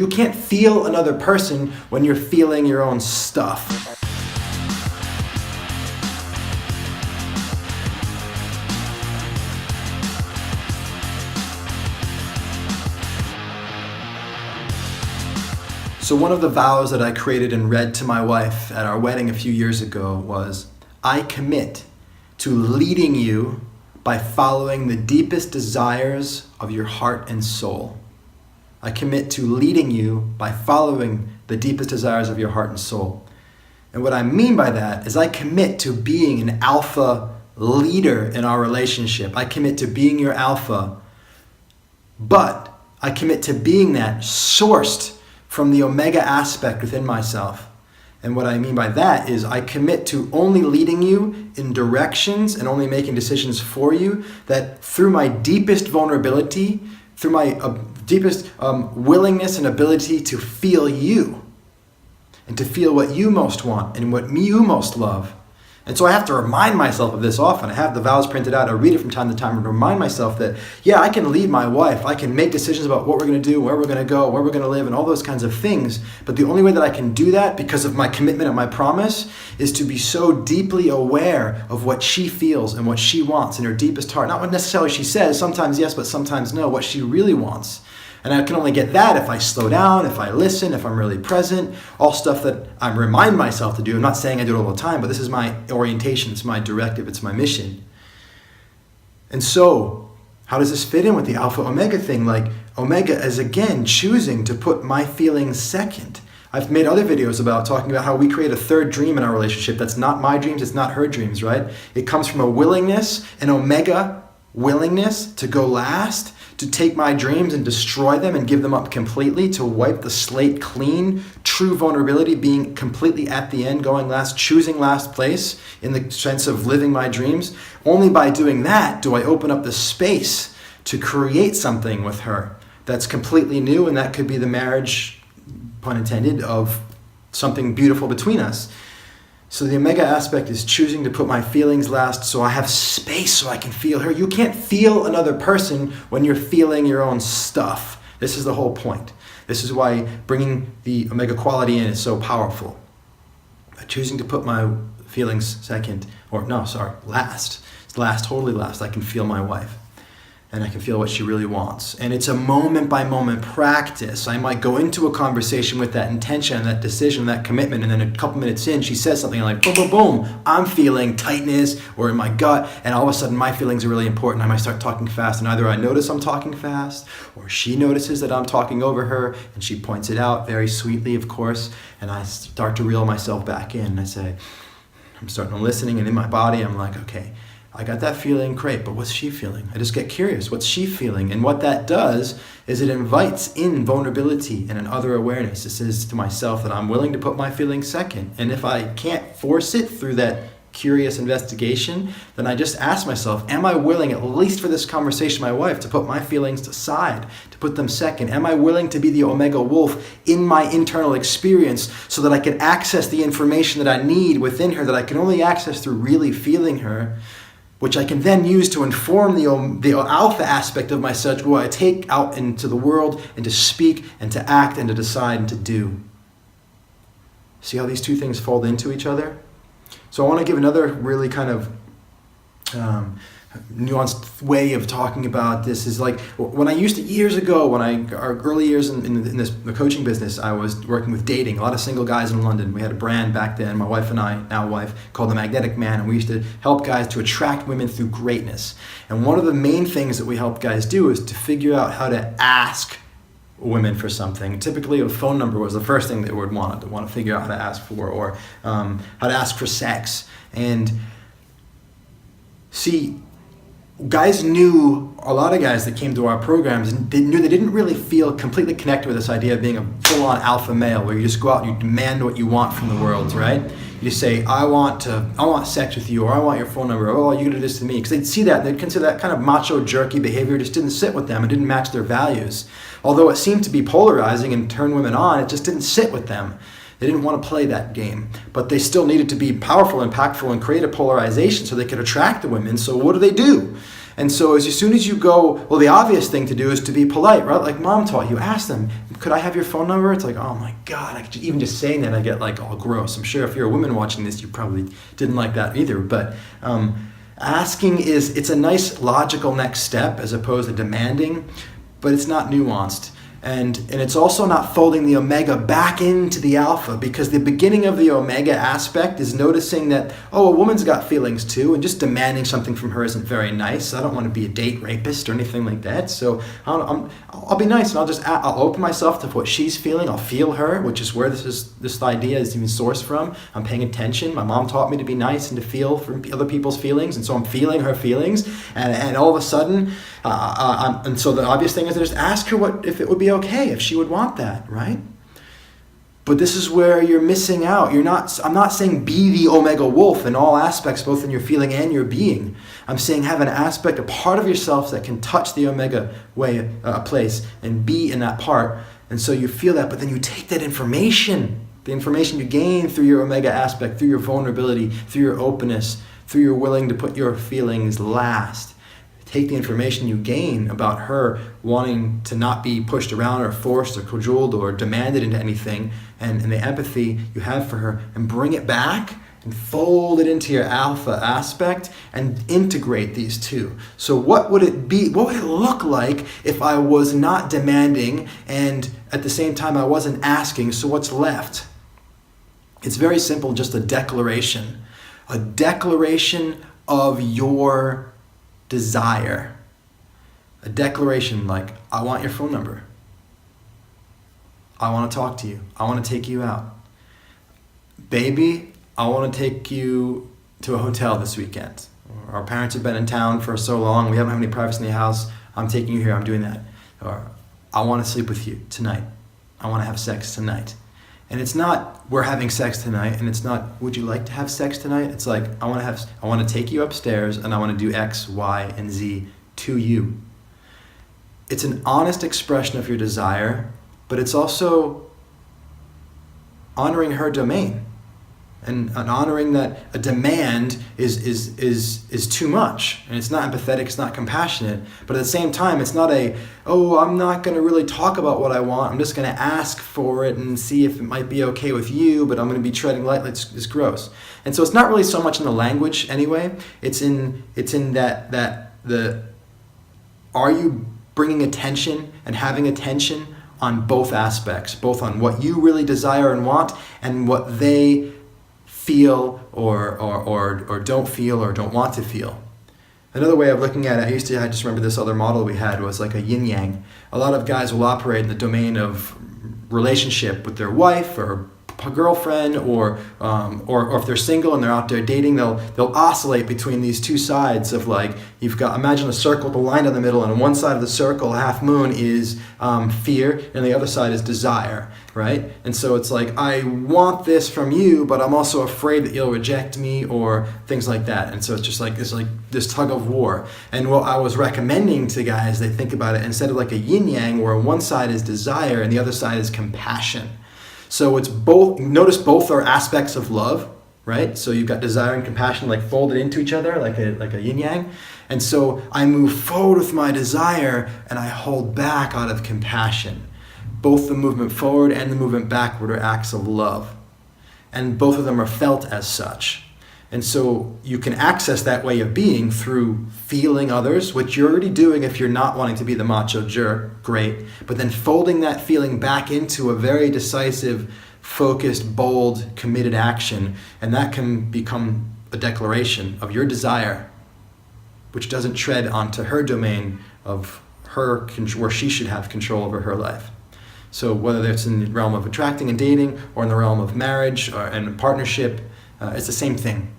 You can't feel another person when you're feeling your own stuff. So one of the vows that I created and read to my wife at our wedding a few years ago was, I commit to leading you by following the deepest desires of your heart and soul. I commit to leading you by following the deepest desires of your heart and soul. And what I mean by that is I commit to being an alpha leader in our relationship. I commit to being your alpha, but I commit to being that sourced from the omega aspect within myself. And what I mean by that is I commit to only leading you in directions and only making decisions for you that through my deepest vulnerability, through my deepest willingness and ability to feel you and to feel what you most want and what you most love. And so I have to remind myself of this often. I have the vows printed out. I read it from time to time and remind myself that, yeah, I can lead my wife. I can make decisions about what we're going to do, where we're going to go, where we're going to live, and all those kinds of things. But the only way that I can do that, because of my commitment and my promise, is to be so deeply aware of what she feels and what she wants in her deepest heart. Not what necessarily she says, sometimes yes, but sometimes no, what she really wants. And I can only get that if I slow down, if I listen, if I'm really present, all stuff that I remind myself to do. I'm not saying I do it all the time, but this is my orientation, it's my directive, it's my mission. And so, how does this fit in with the alpha omega thing? Like, omega is again choosing to put my feelings second. I've made other videos about talking about how we create a third dream in our relationship that's not my dreams, it's not her dreams, right? It comes from a willingness, an omega willingness to go last, to take my dreams and destroy them and give them up completely, to wipe the slate clean, true vulnerability, being completely at the end, going last, choosing last place in the sense of living my dreams. Only by doing that do I open up the space to create something with her that's completely new, and that could be the marriage, pun intended, of something beautiful between us. So the omega aspect is choosing to put my feelings last so I have space so I can feel her. You can't feel another person when you're feeling your own stuff. This is the whole point. This is why bringing the omega quality in is so powerful. By choosing to put my feelings second, last. It's last, totally last. I can feel my wife. And I can feel what she really wants. And it's a moment-by-moment practice. I might go into a conversation with that intention, that decision, that commitment, and then a couple minutes in, she says something like, boom, boom, boom, I'm feeling tightness or in my gut, and all of a sudden my feelings are really important. I might start talking fast, and either I notice I'm talking fast, or she notices that I'm talking over her, and she points it out very sweetly, of course, and I start to reel myself back in. I say, I'm starting to listening, and in my body, I'm like, okay, I got that feeling, great, but what's she feeling? I just get curious, what's she feeling? And what that does is it invites in vulnerability and an other awareness. It says to myself that I'm willing to put my feelings second. And if I can't force it through that curious investigation, then I just ask myself, am I willing, at least for this conversation with my wife, to put my feelings aside, to put them second? Am I willing to be the omega wolf in my internal experience so that I can access the information that I need within her that I can only access through really feeling her, which I can then use to inform the alpha aspect of myself, who I take out into the world and to speak and to act and to decide and to do. See how these two things fold into each other? So I want to give another really kind of nuanced way of talking about this. Is like when I used to, years ago, our early years in the coaching business, I was working with dating, a lot of single guys in London. We had a brand back then, my wife and I, now wife, called The Magnetic Man, and we used to help guys to attract women through greatness. And one of the main things that we help guys do is to figure out how to ask women for something. Typically a phone number was the first thing they would want to figure out how to ask for, or how to ask for sex. And see, guys knew, a lot of guys that came to our programs, they knew they didn't really feel completely connected with this idea of being a full-on alpha male, where you just go out and you demand what you want from the world, right? You just say, I want sex with you, or I want your phone number, oh, you do this to me. Because they'd see that, and they'd consider that kind of macho, jerky behavior just didn't sit with them. It didn't match their values. Although it seemed to be polarizing and turn women on, it just didn't sit with them. They didn't want to play that game, but they still needed to be powerful, impactful, and create a polarization so they could attract the women. So what do? And so as soon as you go, well, the obvious thing to do is to be polite, right? Like mom taught you. Ask them, could I have your phone number? It's like, oh my God, even just saying that, I get like all gross. I'm sure if you're a woman watching this, you probably didn't like that either. But asking it's a nice logical next step as opposed to demanding, but it's not nuanced. And it's also not folding the omega back into the alpha, because the beginning of the omega aspect is noticing that, oh, a woman's got feelings too, and just demanding something from her isn't very nice. I don't want to be a date rapist or anything like that. So I'll be nice, and I'll open myself to what she's feeling. I'll feel her, which is where this idea is even sourced from. I'm paying attention. My mom taught me to be nice and to feel for other people's feelings, and so I'm feeling her feelings. And all of a sudden, and so the obvious thing is to just ask her if it would be okay, if she would want that, right? But this is where you're missing out. I'm not saying be the omega wolf in all aspects, both in your feeling and your being. I'm saying have an aspect, a part of yourself that can touch the omega way, place, and be in that part. And so you feel that, but then you take that information, the information you gain through your omega aspect, through your vulnerability, through your openness, through your willing to put your feelings last. Take the information you gain about her wanting to not be pushed around or forced or cajoled or demanded into anything, and the empathy you have for her, and bring it back and fold it into your alpha aspect and integrate these two. So what would it be? What would it look like if I was not demanding and at the same time I wasn't asking? So what's left? It's very simple, just a declaration. A declaration of your desire. A declaration like, I want your phone number. I want to talk to you. I want to take you out. Baby, I want to take you to a hotel this weekend. Our parents have been in town for so long, we haven't had any privacy in the house. I'm taking you here, I'm doing that. Or, I want to sleep with you tonight. I want to have sex tonight. And it's not, we're having sex tonight, and it's not, would you like to have sex tonight? It's like, I want to take you upstairs, and I want to do X, Y, and Z to you. It's an honest expression of your desire, but it's also honoring her domain, and honoring that a demand is too much, and it's not empathetic, it's not compassionate, but at the same time, it's not I'm not going to really talk about what I want, I'm just going to ask for it and see if it might be okay with you, but I'm going to be treading lightly, it's gross. And so it's not really so much in the language anyway, it's in that are you bringing attention and having attention on both aspects, both on what you really desire and want, and what they feel or don't feel or don't want to feel. Another way of looking at it, I just remember this other model we had was like a yin-yang. A lot of guys will operate in the domain of relationship with their wife or girlfriend, or if they're single and they're out there dating, they'll oscillate between these two sides of, like, you've got, imagine a circle with a line in the middle, and on one side of the circle, half moon, is fear, and the other side is desire, right? And so it's like, I want this from you, but I'm also afraid that you'll reject me, or things like that. And so it's just like this tug of war. And what I was recommending to guys, they think about it instead of like a yin-yang, where one side is desire and the other side is compassion. So it's both, notice both are aspects of love, right? So you've got desire and compassion like folded into each other like a yin-yang. And so I move forward with my desire and I hold back out of compassion. Both the movement forward and the movement backward are acts of love. And both of them are felt as such. And so you can access that way of being through feeling others, which you're already doing if you're not wanting to be the macho jerk, great. But then folding that feeling back into a very decisive, focused, bold, committed action. And that can become a declaration of your desire, which doesn't tread onto her domain of her, where she should have control over her life. So whether it's in the realm of attracting and dating, or in the realm of marriage and partnership, it's the same thing.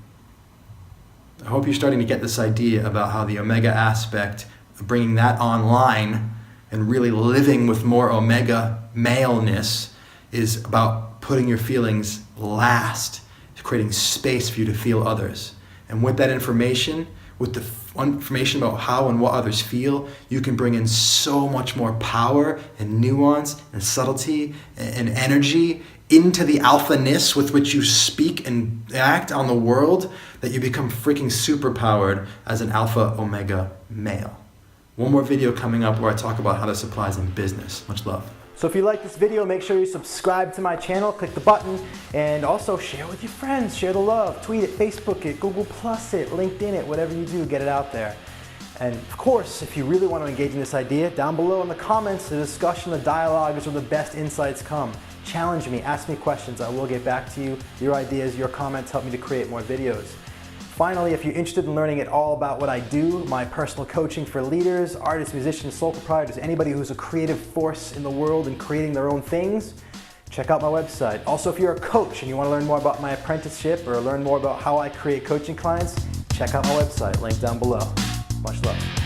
I hope you're starting to get this idea about how the omega aspect, bringing that online and really living with more omega maleness, is about putting your feelings last, creating space for you to feel others. And with that information, with the information about how and what others feel, you can bring in so much more power and nuance and subtlety and energy into the alpha-ness with which you speak and act on the world, that you become freaking superpowered as an alpha omega male. One more video coming up where I talk about how this applies in business. Much love. So if you like this video, make sure you subscribe to my channel, click the button, and also share with your friends, share the love, tweet it, Facebook it, Google Plus it, LinkedIn it, whatever you do, get it out there. And of course, if you really want to engage in this idea, down below in the comments, the discussion, the dialogue is where the best insights come. Challenge me, ask me questions, I will get back to you. Your ideas, your comments help me to create more videos. Finally, if you're interested in learning at all about what I do, my personal coaching for leaders, artists, musicians, sole proprietors, anybody who's a creative force in the world and creating their own things, check out my website. Also, if you're a coach and you want to learn more about my apprenticeship or learn more about how I create coaching clients, check out my website, link down below. Much love.